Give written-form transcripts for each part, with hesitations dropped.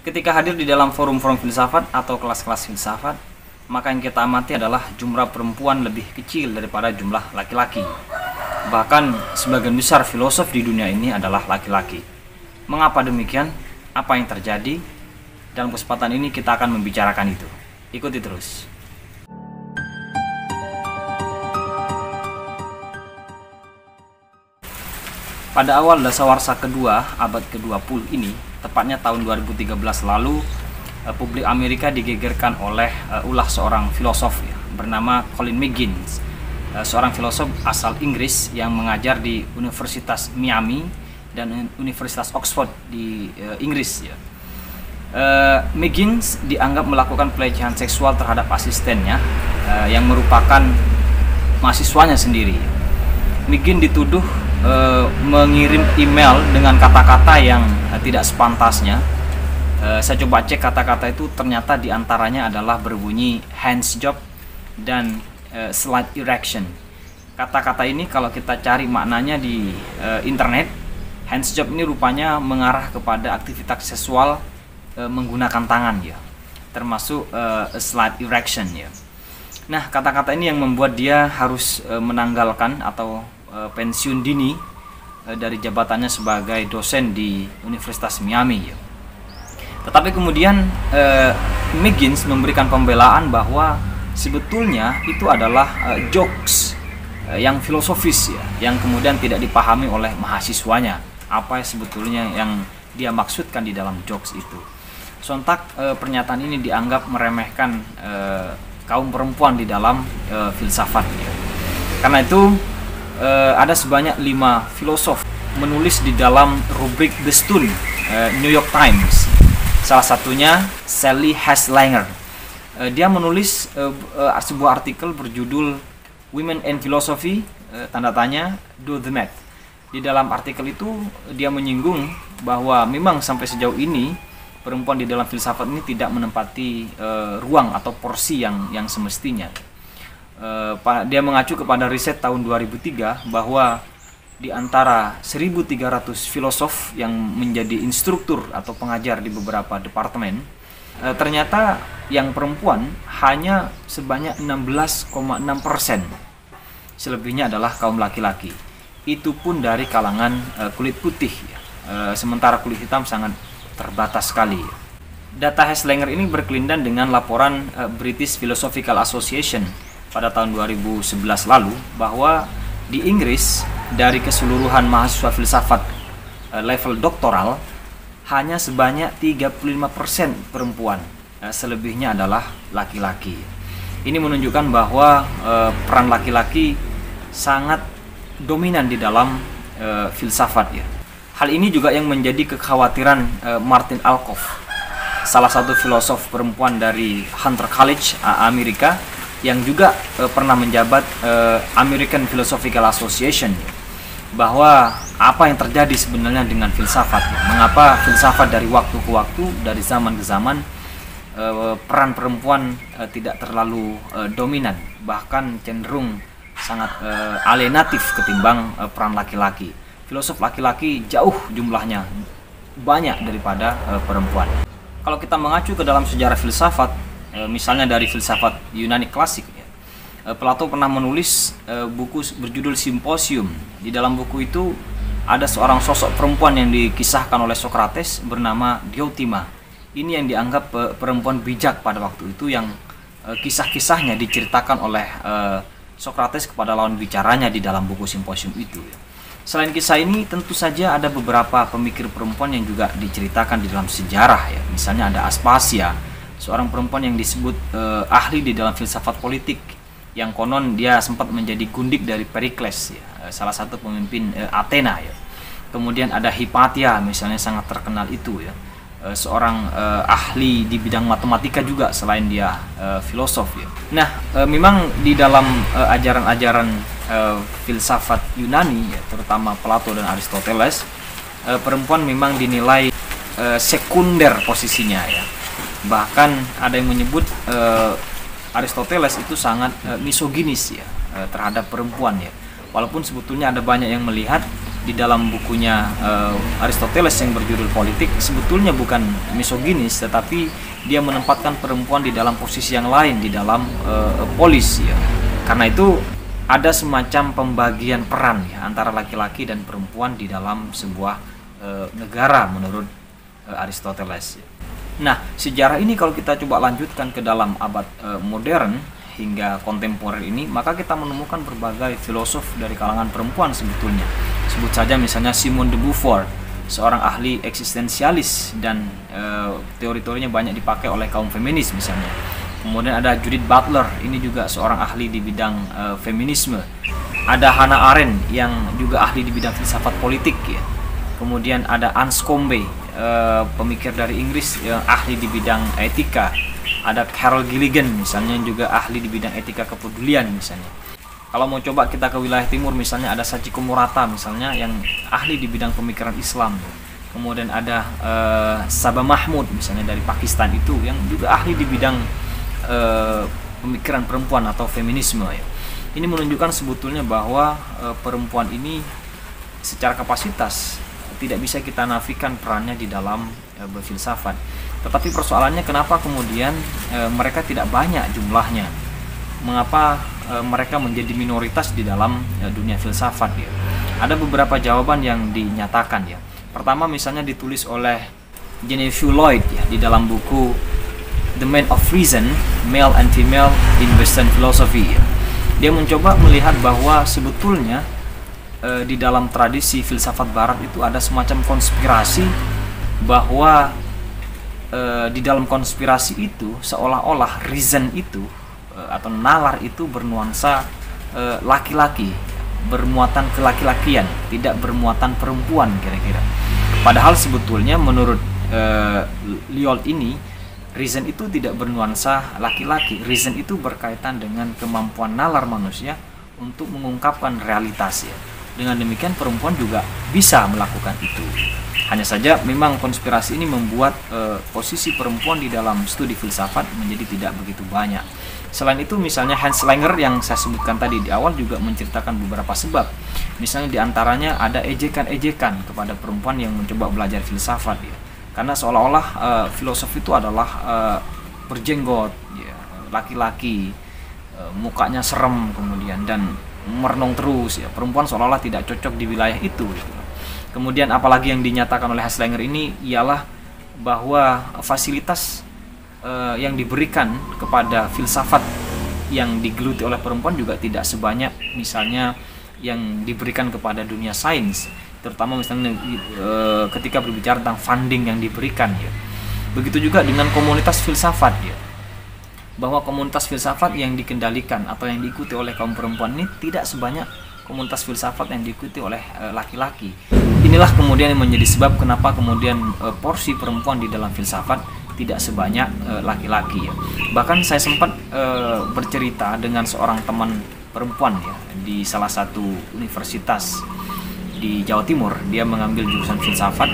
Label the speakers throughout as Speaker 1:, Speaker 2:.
Speaker 1: Ketika hadir di dalam forum-forum filsafat atau kelas-kelas filsafat, maka yang kita amati adalah jumlah perempuan lebih kecil daripada jumlah laki-laki. Bahkan sebagian besar filosof di dunia ini adalah laki-laki. Mengapa demikian? Apa yang terjadi? Dalam kesempatan ini kita akan membicarakan itu. Ikuti terus. Pada awal dasawarsa kedua abad ke-20 ini, tepatnya tahun 2013 lalu, publik Amerika digegerkan oleh ulah seorang filosof bernama Colin McGinnis, seorang filosof asal Inggris yang mengajar di Universitas Miami dan Universitas Oxford di Inggris. McGinnis dianggap melakukan pelecehan seksual terhadap asistennya yang merupakan mahasiswanya sendiri. McGinnis dituduh mengirim email dengan kata-kata yang tidak sepantasnya. Saya coba cek kata-kata itu, ternyata diantaranya adalah berbunyi hands job dan slight erection. Kata-kata ini kalau kita cari maknanya di internet, hands job ini rupanya mengarah kepada aktivitas seksual menggunakan tangan ya, termasuk slight erection ya. Nah, kata-kata ini yang membuat dia harus menanggalkan atau pensiun dini dari jabatannya sebagai dosen di Universitas Miami. Tetapi kemudian McGinnis memberikan pembelaan bahwa sebetulnya itu adalah jokes yang filosofis yang kemudian tidak dipahami oleh mahasiswanya apa sebetulnya yang dia maksudkan di dalam jokes itu. Sontak pernyataan ini dianggap meremehkan kaum perempuan di dalam filsafat. Karena itu ada sebanyak 5 filosof menulis di dalam rubrik The Stone, New York Times. Salah satunya Sally Haslanger. Dia menulis sebuah artikel berjudul Women and Philosophy, tanda tanya, Do the Math. Di dalam artikel itu dia menyinggung bahwa memang sampai sejauh ini perempuan di dalam filsafat ini tidak menempati ruang atau porsi yang semestinya. Dia mengacu kepada riset tahun 2003 bahwa di antara 1.300 filosof yang menjadi instruktur atau pengajar di beberapa departemen, ternyata yang perempuan hanya sebanyak 16,6%. Selebihnya adalah kaum laki-laki. Itu pun dari kalangan kulit putih, sementara kulit hitam sangat terbatas sekali. Data Haslanger ini berkelindan dengan laporan British Philosophical Association pada tahun 2011 lalu bahwa di Inggris dari keseluruhan mahasiswa filsafat level doktoral hanya sebanyak 35% perempuan, selebihnya adalah laki-laki. Ini menunjukkan bahwa peran laki-laki sangat dominan di dalam filsafat ya. Hal ini juga yang menjadi kekhawatiran Martin Alcoff, salah satu filosof perempuan dari Hunter College, Amerika, yang juga pernah menjabat American Philosophical Association, bahwa apa yang terjadi sebenarnya dengan filsafat, mengapa filsafat dari waktu ke waktu, dari zaman ke zaman, peran perempuan tidak terlalu dominan, bahkan cenderung sangat alienatif ketimbang peran laki-laki. Filosof laki-laki jauh jumlahnya banyak daripada perempuan. Kalau kita mengacu ke dalam sejarah filsafat, misalnya dari filsafat Yunani klasik, Plato pernah menulis buku berjudul Symposium. Di dalam buku itu ada seorang sosok perempuan yang dikisahkan oleh Socrates bernama Diotima. Ini yang dianggap perempuan bijak pada waktu itu, yang kisah-kisahnya diceritakan oleh Socrates kepada lawan bicaranya di dalam buku Symposium itu. Selain kisah ini, tentu saja ada beberapa pemikir perempuan yang juga diceritakan di dalam sejarah ya. Misalnya ada Aspasia, seorang perempuan yang disebut ahli di dalam filsafat politik, yang konon dia sempat menjadi gundik dari Perikles ya, salah satu pemimpin Athena ya. Kemudian ada Hypatia misalnya, sangat terkenal itu ya, seorang ahli di bidang matematika juga selain dia filosof ya. Nah, memang di dalam ajaran-ajaran filsafat Yunani ya, terutama Plato dan Aristoteles, perempuan memang dinilai sekunder posisinya ya. Bahkan ada yang menyebut Aristoteles itu sangat misoginis ya terhadap perempuan ya. Walaupun sebetulnya ada banyak yang melihat di dalam bukunya Aristoteles yang berjudul Politik sebetulnya bukan misoginis, tetapi dia menempatkan perempuan di dalam posisi yang lain di dalam polis ya. Karena itu ada semacam pembagian peran ya antara laki-laki dan perempuan di dalam sebuah negara menurut Aristoteles. Nah, sejarah ini kalau kita coba lanjutkan ke dalam abad modern hingga kontemporer ini, maka kita menemukan berbagai filosof dari kalangan perempuan sebetulnya. Sebut saja misalnya Simone de Beauvoir, seorang ahli eksistensialis dan teori-teorinya banyak dipakai oleh kaum feminis misalnya. Kemudian ada Judith Butler, ini juga seorang ahli di bidang feminisme. Ada Hannah Arendt yang juga ahli di bidang filsafat politik ya. Kemudian ada Anscombe, pemikir dari Inggris yang ahli di bidang etika. Ada Carol Gilligan misalnya juga ahli di bidang etika kepedulian misalnya. Kalau mau coba kita ke wilayah timur misalnya ada Sachiko Murata misalnya yang ahli di bidang pemikiran Islam. Kemudian ada Sabah Mahmud misalnya dari Pakistan itu yang juga ahli di bidang pemikiran perempuan atau feminisme ya. Ini menunjukkan sebetulnya bahwa perempuan ini secara kapasitas tidak bisa kita nafikan perannya di dalam berfilsafat. Tetapi persoalannya kenapa kemudian mereka tidak banyak jumlahnya? Mengapa mereka menjadi minoritas di dalam dunia filsafat ya? Ada beberapa jawaban yang dinyatakan ya. Pertama misalnya ditulis oleh Genevieve Lloyd ya di dalam buku The Man of Reason, Male and Female in Western Philosophy ya. Dia mencoba melihat bahwa sebetulnya di dalam tradisi filsafat barat itu ada semacam konspirasi bahwa di dalam konspirasi itu seolah-olah reason itu atau nalar itu bernuansa laki-laki, bermuatan kelaki-lakian, tidak bermuatan perempuan kira-kira. Padahal sebetulnya menurut Lloyd ini reason itu tidak bernuansa laki-laki. Reason itu berkaitan dengan kemampuan nalar manusia untuk mengungkapkan realitas ya. Dengan demikian perempuan juga bisa melakukan itu. Hanya saja memang konspirasi ini membuat posisi perempuan di dalam studi filsafat menjadi tidak begitu banyak. Selain itu misalnya Hans Langer yang saya sebutkan tadi di awal juga menceritakan beberapa sebab. Misalnya diantaranya ada ejekan-ejekan kepada perempuan yang mencoba belajar filsafat ya. Karena seolah-olah filosof itu adalah berjenggot, ya, laki-laki, mukanya serem kemudian dan merenung terus ya. Perempuan seolah-olah tidak cocok di wilayah itu gitu. Kemudian apalagi yang dinyatakan oleh Haslanger ini ialah bahwa fasilitas yang diberikan kepada filsafat yang digeluti oleh perempuan juga tidak sebanyak misalnya yang diberikan kepada dunia sains, terutama misalnya ketika berbicara tentang funding yang diberikan ya. Begitu juga dengan komunitas filsafat ya, bahwa komunitas filsafat yang dikendalikan atau yang diikuti oleh kaum perempuan ini tidak sebanyak komunitas filsafat yang diikuti oleh laki-laki. Inilah kemudian yang menjadi sebab kenapa kemudian porsi perempuan di dalam filsafat tidak sebanyak laki-laki ya. Bahkan saya sempat bercerita dengan seorang teman perempuan ya di salah satu universitas di Jawa Timur. Dia mengambil jurusan filsafat.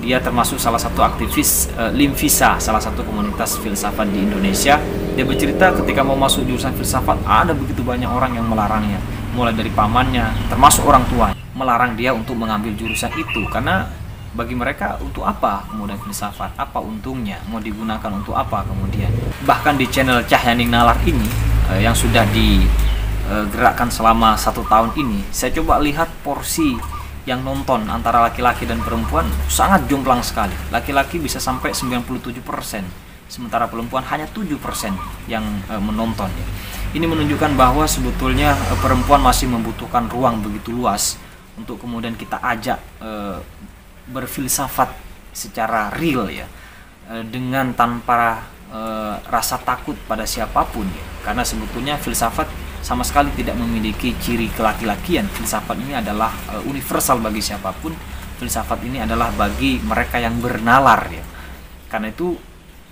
Speaker 1: Dia termasuk salah satu aktivis Limfisa, salah satu komunitas filsafat di Indonesia. Dia bercerita ketika mau masuk jurusan filsafat ada begitu banyak orang yang melarangnya, mulai dari pamannya, termasuk orang tua, melarang dia untuk mengambil jurusan itu karena bagi mereka untuk apa kemudian filsafat, apa untungnya, mau digunakan untuk apa kemudian. Bahkan di channel Cahyaning Nalar ini yang sudah digerakkan selama 1 tahun ini, saya coba lihat porsi yang nonton antara laki-laki dan perempuan sangat jomplang sekali. Laki-laki bisa sampai 97%, sementara perempuan hanya 7% yang menonton. Ini menunjukkan bahwa sebetulnya perempuan masih membutuhkan ruang begitu luas untuk kemudian kita ajak berfilsafat secara real ya, dengan tanpa rasa takut pada siapapun ya. Karena sebetulnya filsafat sama sekali tidak memiliki ciri kelaki-lakian. Filsafat ini adalah universal bagi siapapun. Filsafat ini adalah bagi mereka yang bernalar ya. Karena itu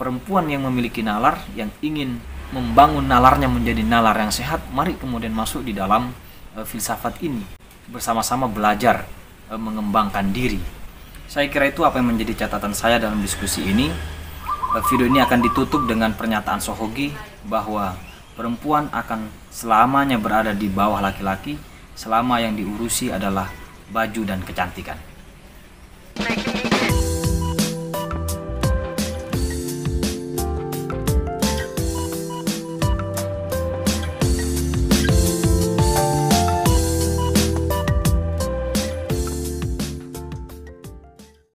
Speaker 1: perempuan yang memiliki nalar, yang ingin membangun nalarnya menjadi nalar yang sehat, mari kemudian masuk di dalam filsafat ini, bersama-sama belajar mengembangkan diri. Saya kira itu apa yang menjadi catatan saya dalam diskusi ini. Video ini akan ditutup dengan pernyataan Sohogi bahwa perempuan akan selamanya berada di bawah laki-laki selama yang diurusi adalah baju dan kecantikan.
Speaker 2: Baik,